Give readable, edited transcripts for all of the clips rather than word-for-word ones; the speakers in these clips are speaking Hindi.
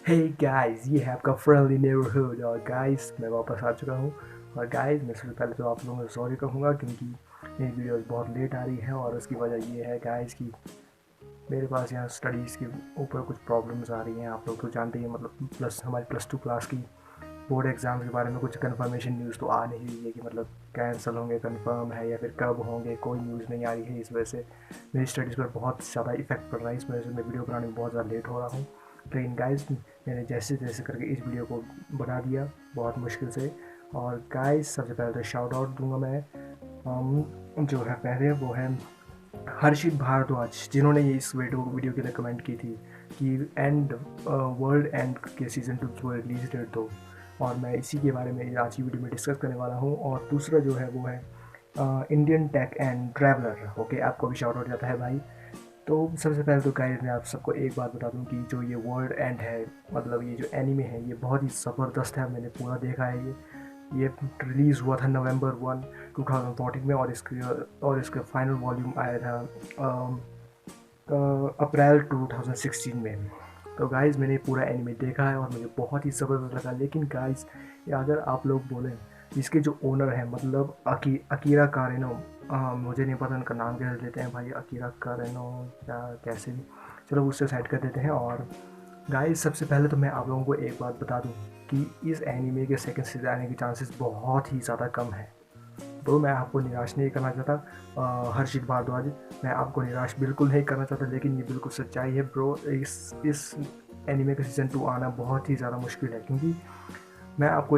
हे गाइस, ये है आपका फ्रेंडली नेबरहुड। और गाइस मैं वापस आ चुका हूँ। और गाइस मैं सबसे पहले तो आप लोगों को सॉरी कहूँगा क्योंकि मेरी वीडियोस बहुत लेट आ रही है। और उसकी वजह ये है गाइस कि मेरे पास यहाँ स्टडीज़ के ऊपर कुछ प्रॉब्लम्स आ रही हैं। आप लोग तो जानते ही हैं, मतलब हमारी +2 क्लास की बोर्ड एग्ज़ाम के बारे में कुछ कन्फर्मेशन न्यूज़ तो आ नहीं रही है कि मतलब कैंसिल होंगे, कन्फर्म है या फिर कब होंगे, कोई न्यूज़ नहीं आ रही है। इस वजह से मेरी स्टडीज़ पर बहुत ज़्यादा इफेक्ट पड़ रहा है। इस वजह से मैं वीडियो बनाने में बहुत ज़्यादा लेट हो रहा हूँ। लेकिन गाइस मैंने जैसे जैसे करके इस वीडियो को बना दिया, बहुत मुश्किल से। और गाइस सबसे पहले तो शाउट आउट दूंगा मैं, जो है पहले वो है हर्षित भारद्वाज, जिन्होंने ये इस वीडियो के लिए कमेंट की थी कि एंड वर्ल्ड एंड के सीज़न 2 की रिलीज डेट दो। और मैं इसी के बारे में आज की वीडियो में डिस्कस करने वाला हूँ। और दूसरा जो है वो है Indian tech and traveller. Okay, आपको भी शाउट आउट जाता है भाई। तो सबसे पहले तो गाइस मैं आप सबको एक बात बता दूं कि जो ये वर्ल्ड एंड है, मतलब ये जो एनीमे है, ये बहुत ही ज़बरदस्त है। मैंने पूरा देखा है। ये रिलीज़ हुआ था नवंबर 1 2014 में। और इसका फाइनल वॉल्यूम आया था अप्रैल 2016 में। तो गाइस मैंने पूरा एनीमे देखा है और मुझे बहुत ही ज़बरदस्त लगा। लेकिन गाइस अगर आप लोग बोलें, इसके जो ओनर हैं, मतलब अकीरा कारेनो, मुझे नहीं पता उनका नाम कैसे लेते हैं भाई, अकीरा कारेनो या कैसे भी, चलो उससे साइड कर देते हैं। और गाइस सबसे पहले तो मैं आप लोगों को एक बात बता दूं कि इस एनीमे के सेकंड सीजन आने के चांसेस बहुत ही ज़्यादा कम है। ब्रो मैं आपको निराश नहीं करना चाहता हर्षित भारद्वाज, मैं आपको निराश बिल्कुल नहीं करना चाहता, लेकिन ये बिल्कुल सच्चाई है ब्रो। इस एनीमे का सीज़न 2 आना बहुत ही ज़्यादा मुश्किल है। क्योंकि मैं आपको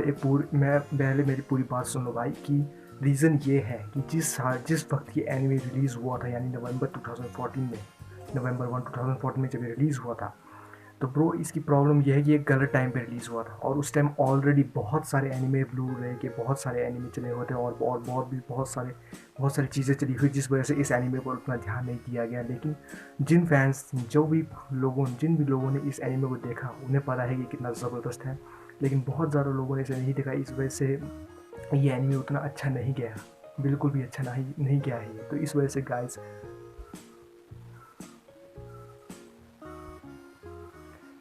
मैं पहले मेरी पूरी बात सुन लो भाई, कि रीज़न ये है कि जिस वक्त ये एनीमे रिलीज़ हुआ था, यानी नवंबर 2014 में, नवंबर 1 2014 में जब ये रिलीज़ हुआ था, तो ब्रो इसकी प्रॉब्लम यह है कि एक गलत टाइम पे रिलीज़ हुआ था। और उस टाइम ऑलरेडी बहुत सारे एनिमे, ब्लू रे के बहुत सारे एनिमे चले हुए थे। और बहुत सारी चीज़ें चली हुई, जिस वजह से इस एनिमे पर उतना ध्यान नहीं दिया गया। लेकिन जिन भी लोगों ने इस एनिमे को देखा, उन्हें पता है कि कितना ज़बरदस्त है। लेकिन बहुत ज़्यादा लोगों ने इसे नहीं देखा, इस वजह से ये एनिमे उतना अच्छा नहीं गया, बिल्कुल भी अच्छा नहीं गया है। तो इस वजह से गाइस,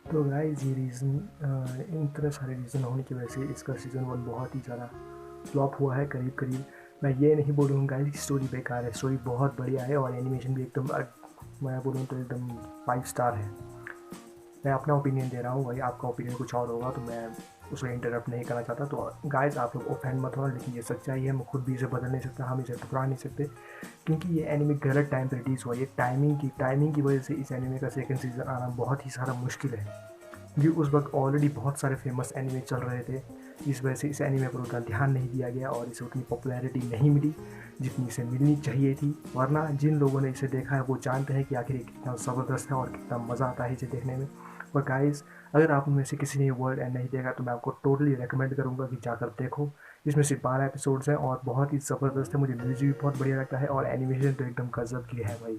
तो गाइस ये रीज़न, इन तरह सारे रीज़न होने की वजह से इसका सीज़न 1 बहुत ही ज़्यादा फ्लॉप हुआ है। करीब करीब मैं ये नहीं बोलूँगा गाइस कि स्टोरी बेकार है, स्टोरी बहुत बढ़िया है और एनिमेशन भी एकदम, मैं बोलूँ तो एकदम 5 स्टार है। मैं अपना ओपिनियन दे रहा हूँ भाई, आपका ओपिनियन कुछ और होगा तो मैं उसको इंटरप्ट नहीं करना चाहता। तो गाइस आप लोग ऑफेंड मत होना, लेकिन ये सच्चाई है। मैं खुद भी इसे बदल नहीं सकता, हम इसे ठुकरा नहीं सकते, क्योंकि ये एनिमे गलत टाइम पर रिलीज़ हुआ। ये टाइमिंग की वजह से इस एनिमे का सेकंड सीज़न आना बहुत ही ज़्यादा मुश्किल है। क्योंकि उस वक्त ऑलरेडी बहुत सारे फेमस एनिमे चल रहे थे, जिस वजह से इस एनिमे पर उतना ध्यान नहीं दिया गया और इसे उतनी पॉपुलैरिटी नहीं मिली जितनी इसे मिलनी चाहिए थी। वरना जिन लोगों ने इसे देखा है वो जानते हैं कि आखिर ये कितना ज़बरदस्त है और कितना मज़ा आता है इसे देखने में। और गाइस अगर आप में से किसी ने वर्ल्ड एंड नहीं देखा तो मैं आपको टोटली रेकमेंड करूँगा कि जाकर देखो। इसमें सिर्फ 12 एपिसोड्स हैं और बहुत ही ज़बरदस्त है। मुझे म्यूजिक भी बहुत बढ़िया लगता है और एनिमेशन तो एकदम गजब की है भाई।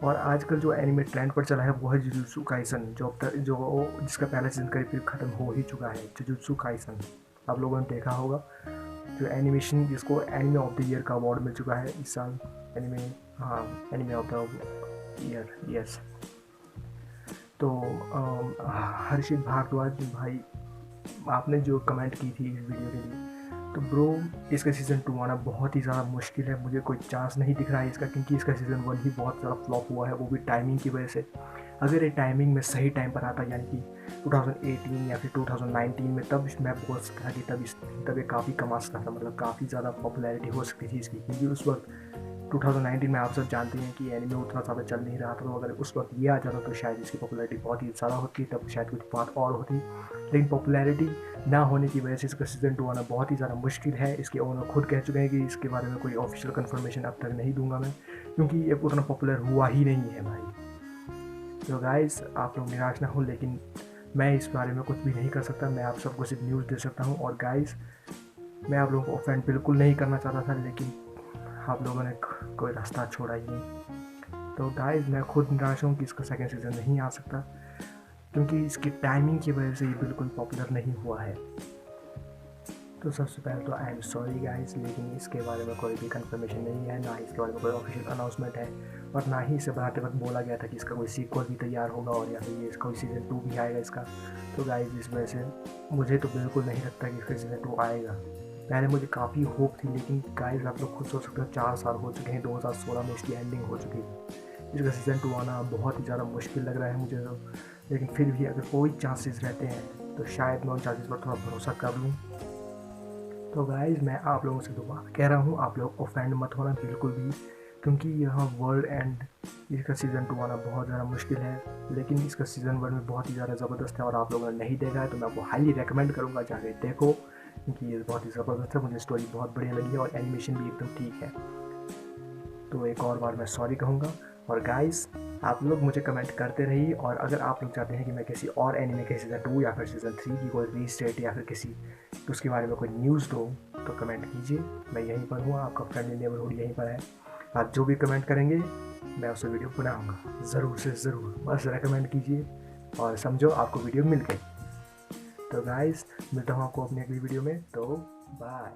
और आजकल जो एनिमे ट्रेंड पर चला है वो है जुजुत्सु काइसन, जिसका पहला सीजन करीब करीब खत्म हो ही चुका है। जुजुत्सु काइसन आप लोगों ने देखा होगा, जो एनिमेशन, जिसको एनिमे ऑफ द ईयर का अवार्ड मिल चुका है इस साल। एनिमे, हाँ, anime of the year, yes. तो हर्षित भारद्वाज भाई, आपने जो कमेंट की थी इस वीडियो के लिए, तो ब्रो इसका सीज़न 2 आना बहुत ही ज़्यादा मुश्किल है। मुझे कोई चांस नहीं दिख रहा है इसका, क्योंकि इसका सीज़न 1 ही बहुत ज़्यादा फ्लॉप हुआ है, वो भी टाइमिंग की वजह से। अगर ये टाइमिंग में सही टाइम पर आता, यानी कि 2018 या फिर 2019 में, तब मैं बोल सकता था कि तब ये काफ़ी कमा सकता था, मतलब काफ़ी ज़्यादा पॉपुलैरिटी हो सकती थी इसकी। क्योंकि उस वक्त 2019 में आप सब जानते हैं कि एनिमे उतना ज़्यादा चल नहीं रहा था। तो अगर उस वक्त ये आ जाता तो शायद इसकी पॉपुलैरिटी बहुत ही ज़्यादा होती, तब शायद कुछ बात और होती। लेकिन पॉपुलैरिटी ना होने की वजह से इसका सीज़न 2 आना बहुत ही ज़्यादा मुश्किल है। इसके ओनर खुद कह चुके हैं कि इसके बारे में कोई ऑफिशियल कंफर्मेशन अब तक नहीं दूंगा मैं, क्योंकि ये उतना पॉपुलर हुआ ही नहीं है भाई। तो गाइस आप लोग निराश ना हो, लेकिन मैं इस बारे में कुछ भी नहीं कर सकता। मैं आप सबको सिर्फ न्यूज़ दे सकता हूँ। और गाइस मैं आप लोगों को ऑफेंड बिल्कुल नहीं करना चाहता था, लेकिन आप लोगों ने कोई रास्ता छोड़ा ही नहीं। तो गाइस मैं खुद निराश हूँ कि इसका सेकंड सीज़न नहीं आ सकता, क्योंकि इसकी टाइमिंग की वजह से ये बिल्कुल पॉपुलर नहीं हुआ है। तो सबसे पहले तो आई एम सॉरी गाइस, लेकिन इसके बारे में कोई भी कंफर्मेशन नहीं है, ना ही इसके बारे में कोई ऑफिशियल अनाउंसमेंट है, और ना ही इसे बनाते वक्त बोला गया था कि इसका कोई सीक्वल भी तैयार होगा और या फिर ये इसका कोई सीज़न 2 भी आएगा इसका। तो गाइस इस वजह से मुझे तो बिल्कुल नहीं लगता कि इसका सीज़न 2 आएगा। पहले मुझे काफ़ी होप थी, लेकिन गाइस आप लोग खुद सोच सकते हो 4 साल हो चुके हैं, 2016 में इसकी एंडिंग हो चुकी है। इसका सीज़न 2 आना बहुत ही ज़्यादा मुश्किल लग रहा है मुझे तो, लेकिन फिर भी अगर कोई चांसेस रहते हैं तो शायद मैं उन चांसेस पर थोड़ा भरोसा कर लूँ। तो गाइज़ मैं आप लोगों से दोबारा कह रहा हूँ, आप लोग ऑफेंड मत होना बिल्कुल भी, क्योंकि यहाँ वर्ल्ड एंड इसका सीज़न 2 आना बहुत ज़्यादा मुश्किल है, लेकिन इसका सीज़न 1 में बहुत ही ज़्यादा ज़बरदस्त है, और आप लोगों ने नहीं देखा है तो मैं आपको हाईली रेकमेंड करूँगा जाके देखो, क्योंकि ये बहुत ही ज़बरदस्त है। मुझे स्टोरी बहुत बढ़िया लगी है और एनिमेशन भी एकदम ठीक है। तो एक और बार मैं सॉरी कहूँगा। और गाइस आप लोग मुझे कमेंट करते रहिए, और अगर आप लोग चाहते हैं कि मैं किसी और एनिमे के सीज़न 2 या फिर सीज़न 3 की कोई रीस्टेट या फिर किसी उसके बारे में कोई न्यूज़ दूँ तो कमेंट कीजिए। मैं यहीं पर हूँ, आपका फ्रेंडली नेबरहुड यहीं पर है। आप जो भी कमेंट करेंगे मैं उस वीडियो बनाऊँगा, ज़रूर से ज़रूर, बस रेकमेंड कीजिए और समझो आपको वीडियो मिल गई। तो गाइस मिलता हूँ आपको अपनी अगली वीडियो में, तो बाय।